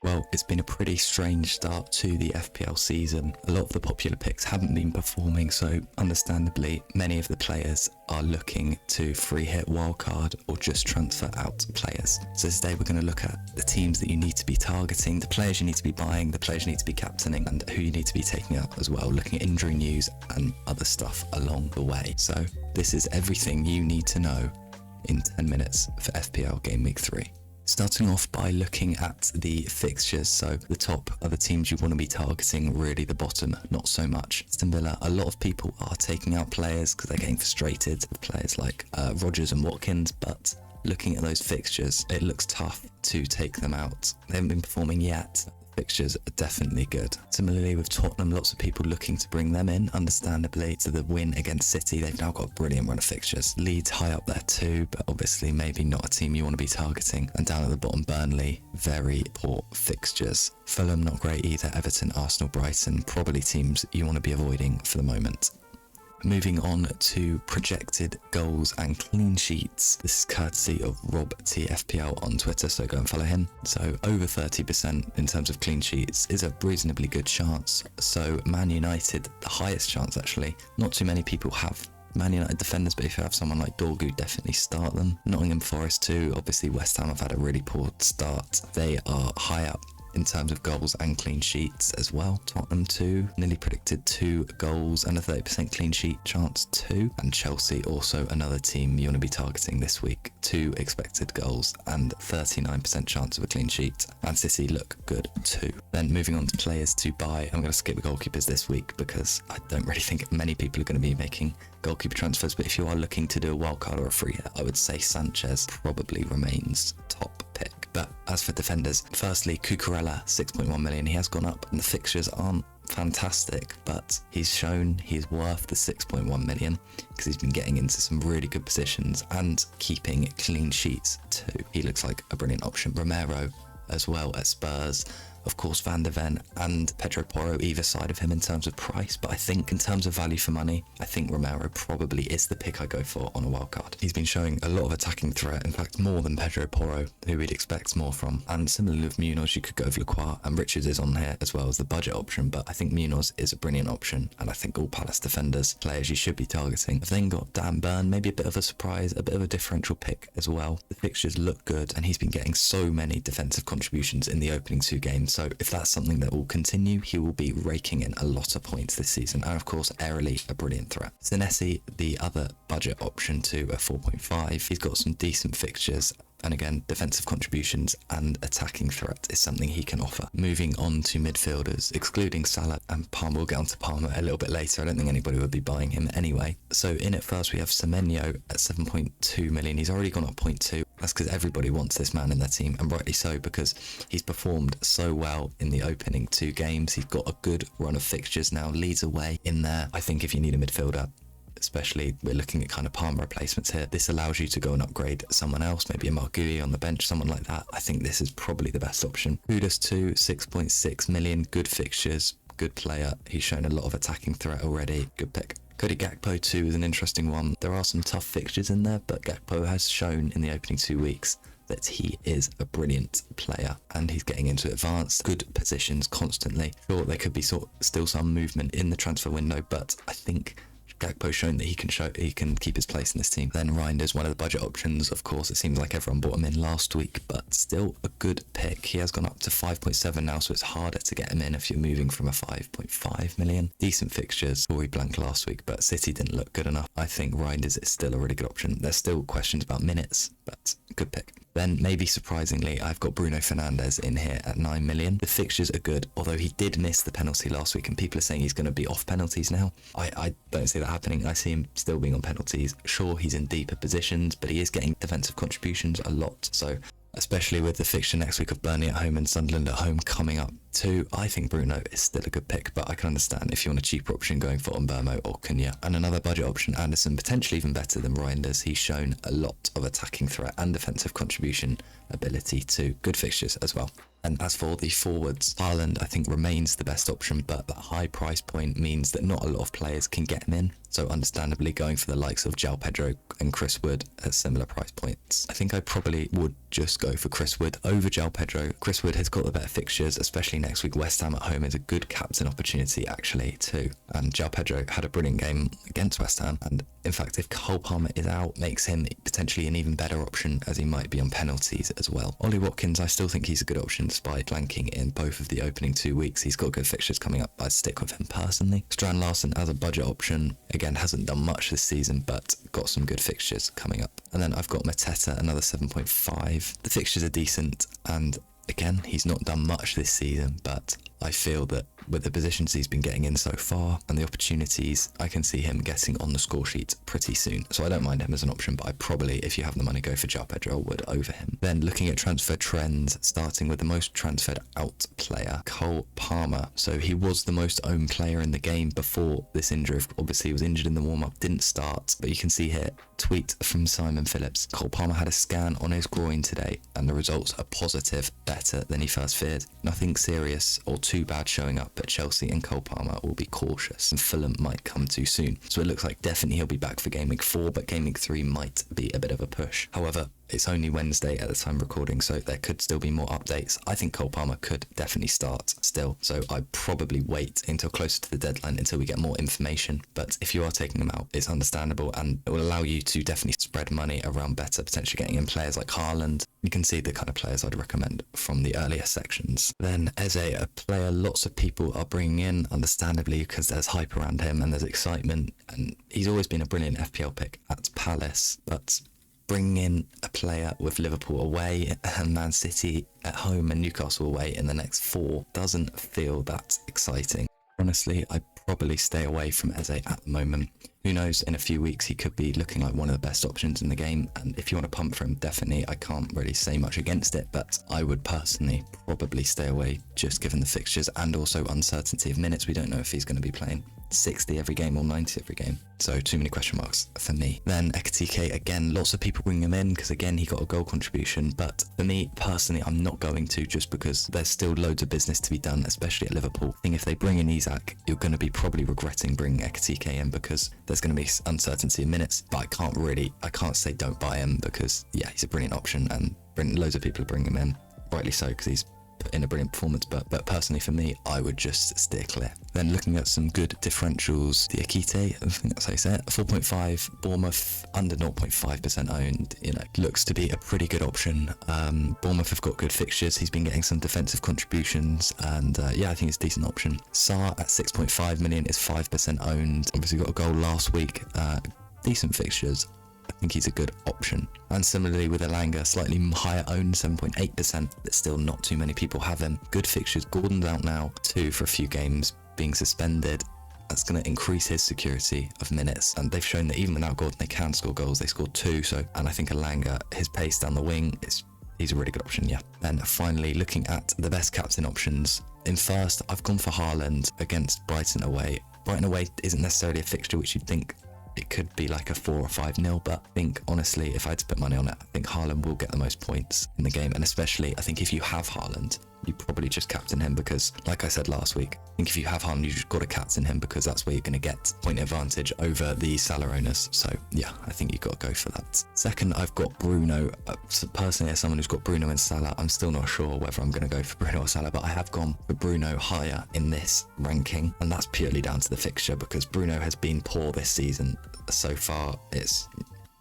Well, it's been a pretty strange start to the FPL season. A lot of the popular picks haven't been performing, so understandably, many of the players are looking to free hit wildcard or just transfer out players. So today we're going to look at the teams that you need to be targeting, the players you need to be buying, the players you need to be captaining, and who you need to be taking out as well, looking at injury news and other stuff along the way. So this is everything you need to know in 10 minutes for FPL Game Week 3. Starting off by looking at the fixtures, so the top are the teams you want to be targeting, really the bottom not so much. Aston Villa, a lot of people are taking out players because they're getting frustrated with players like Rodgers and Watkins, but looking at those fixtures, it looks tough to take them out. They haven't been performing yet. Fixtures are definitely good. Similarly with Tottenham, lots of people looking to bring them in, understandably, to the win against City. They've now got a brilliant run of fixtures. Leeds high up there too, but obviously maybe not a team you want to be targeting. And down at the bottom, Burnley, very poor fixtures. Fulham not great either. Everton, Arsenal, Brighton, probably teams you want to be avoiding for the moment. Moving on to projected goals and clean sheets. This is courtesy of Rob TFPL on Twitter, so go and follow him. So over 30% in terms of clean sheets is a reasonably good chance. So Man United, the highest chance actually. Not too many people have Man United defenders, but if you have someone like Dorgu, definitely start them. Nottingham Forest too. Obviously West Ham have had a really poor start. They are high up in terms of goals and clean sheets as well. Tottenham 2, nearly predicted 2 goals and a 30% clean sheet chance too. And Chelsea, also another team you want to be targeting this week. 2 expected goals and 39% chance of a clean sheet. Man City look good too. Then moving on to players to buy, I'm going to skip the goalkeepers this week because I don't really think many people are going to be making goalkeeper transfers, but if you are looking to do a wildcard or a free hit, I would say Sanchez probably remains top pick. But as for defenders, firstly Cucurella, 6.1 million, he has gone up and the fixtures aren't fantastic, but he's shown he's worth the 6.1 million because he's been getting into some really good positions and keeping clean sheets too. He looks like a brilliant option. Romero as well at Spurs. Of course, Van de Ven and Pedro Porro either side of him in terms of price, but I think in terms of value for money, I think Romero probably is the pick I go for on a wildcard. He's been showing a lot of attacking threat, in fact more than Pedro Porro, who we'd expect more from. And similarly with Munoz, you could go with Lacroix, and Richards is on here as well as the budget option, but I think Munoz is a brilliant option, and I think all Palace defenders, players you should be targeting. I've then got Dan Burn, maybe a bit of a surprise, a bit of a differential pick as well. The fixtures look good, and he's been getting so many defensive contributions in the opening 2 games. So if that's something that will continue, he will be raking in a lot of points this season. And of course, Airly, a brilliant threat. Senesi, the other budget option to a 4.5. He's got some decent fixtures. And again, defensive contributions and attacking threat is something he can offer. Moving on to midfielders, excluding Salah and Palmer. We'll get on to Palmer a little bit later. I don't think anybody would be buying him anyway. So in at first, we have Semenyo at 7.2 million. He's already gone up 0.2. That's because everybody wants this man in their team, and rightly so, because he's performed so well in the opening 2 games. He's got a good run of fixtures now, leads away in there. I think if you need a midfielder, especially we're looking at kind of Palmer replacements here, this allows you to go and upgrade someone else, maybe a Margui on the bench, someone like that. I think this is probably the best option. Kudus 2, 6.6 million, good fixtures, good player. He's shown a lot of attacking threat already, good pick. Cody Gakpo 2 is an interesting one. There are some tough fixtures in there, but Gakpo has shown in the opening 2 weeks that he is a brilliant player and he's getting into advanced good positions constantly. Sure, there could be still some movement in the transfer window, but I think Gakpo's shown that he can keep his place in this team. Then Reinders, one of the budget options. Of course, it seems like everyone bought him in last week, but still a good pick. He has gone up to 5.7 now, so it's harder to get him in if you're moving from a 5.5 million. Decent fixtures. Rory blanked last week, but City didn't look good enough. I think Reinders is still a really good option. There's still questions about minutes, but good pick. Then, maybe surprisingly, I've got Bruno Fernandes in here at 9 million. The fixtures are good, although he did miss the penalty last week, and people are saying he's going to be off penalties now. I don't see that happening. I see him still being on penalties. Sure, he's in deeper positions, but he is getting defensive contributions a lot. So, especially with the fixture next week of Burnley at home and Sunderland at home coming up too, I think Bruno is still a good pick, but I can understand if you want a cheaper option going for Mbeumo or Cunha. And another budget option, Anderson, potentially even better than Reinders. He's shown a lot of attacking threat and defensive contribution ability to good fixtures as well. And as for the forwards, Haaland I think remains the best option, but that high price point means that not a lot of players can get him in. So understandably going for the likes of João Pedro and Chris Wood at similar price points. I think I probably would just go for Chris Wood over João Pedro. Chris Wood has got the better fixtures, especially next week. West Ham at home is a good captain opportunity actually too. And João Pedro had a brilliant game against West Ham. And in fact, if Cole Palmer is out, makes him potentially an even better option as he might be on penalties as well. Ollie Watkins, I still think he's a good option despite blanking in both of the opening 2 weeks. He's got good fixtures coming up. I'd stick with him personally. Strand Larsen as a budget option. Again, hasn't done much this season, but got some good fixtures coming up. And then I've got Mateta, another 7.5. The fixtures are decent, and again, he's not done much this season, but I feel that with the positions he's been getting in so far and the opportunities, I can see him getting on the score sheet pretty soon. So I don't mind him as an option, but I probably, if you have the money, go for João Pedro Wood over him. Then looking at transfer trends, starting with the most transferred out player, Cole Palmer. So he was the most owned player in the game before this injury. Obviously, he was injured in the warm-up, didn't start, but you can see here, tweet from Simon Phillips. Cole Palmer had a scan on his groin today, and the results are positive, better than he first feared. Nothing serious or too bad showing up, but Chelsea and Cole Palmer will be cautious and Fulham might come too soon. So it looks like definitely he'll be back for game week 4, but game week 3 might be a bit of a push. However, it's only Wednesday at the time of recording, so there could still be more updates. I think Cole Palmer could definitely start still, so I'd probably wait until closer to the deadline until we get more information. But if you are taking them out, it's understandable, and it will allow you to definitely spread money around better, potentially getting in players like Haaland. You can see the kind of players I'd recommend from the earlier sections. Then Eze, a player lots of people are bringing in, understandably, because there's hype around him and there's excitement, and he's always been a brilliant FPL pick at Palace, but bringing in a player with Liverpool away and Man City at home and Newcastle away in the next 4 doesn't feel that exciting. Honestly, I'd probably stay away from Eze at the moment. Who knows, in a few weeks he could be looking like one of the best options in the game, and if you want to pump for him, definitely, I can't really say much against it, but I would personally probably stay away just given the fixtures and also uncertainty of minutes. We don't know if he's going to be playing 60 every game or 90 every game, so too many question marks for me. Then Ekitike, again, lots of people bring him in because again he got a goal contribution, but for me personally I'm not going to, just because there's still loads of business to be done, especially at Liverpool. I think if they bring in Isak, you're going to be probably regretting bringing Ekitike in because there's going to be uncertainty in minutes, but I can't say don't buy him because yeah, he's a brilliant option and loads of people are bringing him in, rightly so, because he's put in a brilliant performance, but personally for me, I would just steer clear. Then looking at some good differentials, the Akite, I think that's how you say it, 4.5, Bournemouth under 0.5% owned, looks to be a pretty good option. Bournemouth have got good fixtures, he's been getting some defensive contributions, and yeah, I think it's a decent option. Sarr at 6.5 million is 5% owned, obviously got a goal last week, decent fixtures. I think he's a good option. And similarly with Elanga, slightly higher owned, 7.8%, but still not too many people have him. Good fixtures. Gordon's out now too for a few games, being suspended. That's going to increase his security of minutes, and they've shown that even without Gordon they can score goals. They scored 2, and I think Elanga, his pace down the wing, he's a really good option, yeah. Then finally looking at the best captain options. In first, I've gone for Haaland against Brighton away. Brighton away isn't necessarily a fixture which you'd think it could be like a 4 or 5-0, but I think honestly, if I had to put money on it, I think Haaland will get the most points in the game, and especially I think if you have Haaland, you probably just captain him because, like I said last week, I think if you have Haaland, you just got to captain him because that's where you're going to get point advantage over the Salah owners. So yeah, I think you've got to go for that. Second, I've got Bruno. So personally, as someone who's got Bruno and Salah, I'm still not sure whether I'm going to go for Bruno or Salah, but I have gone for Bruno higher in this ranking, and that's purely down to the fixture because Bruno has been poor this season so far. It's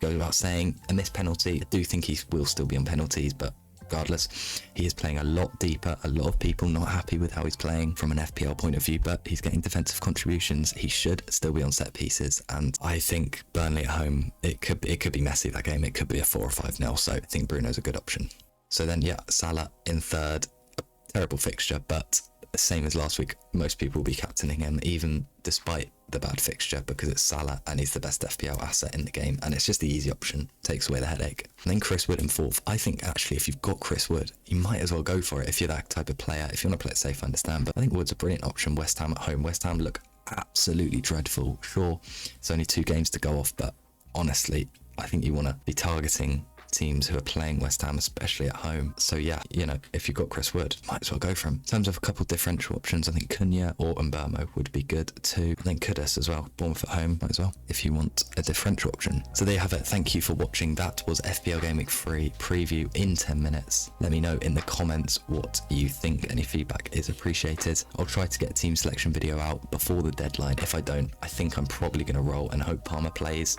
goes without saying, a missed penalty. I do think he will still be on penalties, but regardless, he is playing a lot deeper. A lot of people not happy with how he's playing from an FPL point of view, but he's getting defensive contributions. He should still be on set pieces, and I think Burnley at home, it could be messy, that game. It could be a 4 or 5-0, so I think Bruno's a good option. So then yeah, Salah in third. A terrible fixture, but same as last week, most people will be captaining him even despite the bad fixture because it's Salah and he's the best FPL asset in the game, and it's just the easy option, takes away the headache. And then Chris Wood in fourth. I think actually if you've got Chris Wood, you might as well go for it if you're that type of player. If you want to play it safe, I understand, but I think Wood's a brilliant option. West Ham at home. West Ham look absolutely dreadful. Sure, it's only 2 games to go off, but honestly, I think you want to be targeting teams who are playing West Ham, especially at home. So yeah, you know, if you've got Chris Wood, might as well go for him. In terms of a couple differential options, I think Cunha or Mbeumo would be good too. I think Kudus as well, Bournemouth at home, might as well, if you want a differential option. So there you have it. Thank you for watching. That was FPL Game Week 3 preview in 10 minutes. Let me know in the comments what you think. Any feedback is appreciated. I'll try to get a team selection video out before the deadline. If I don't, I think I'm probably going to roll and hope Palmer plays.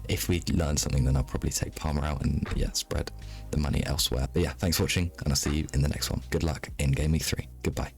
If we learn something, then I'll probably take Palmer out and yeah, spread the money elsewhere. But yeah, thanks for watching, and I'll see you in the next one. Good luck in Game Week 3. Goodbye.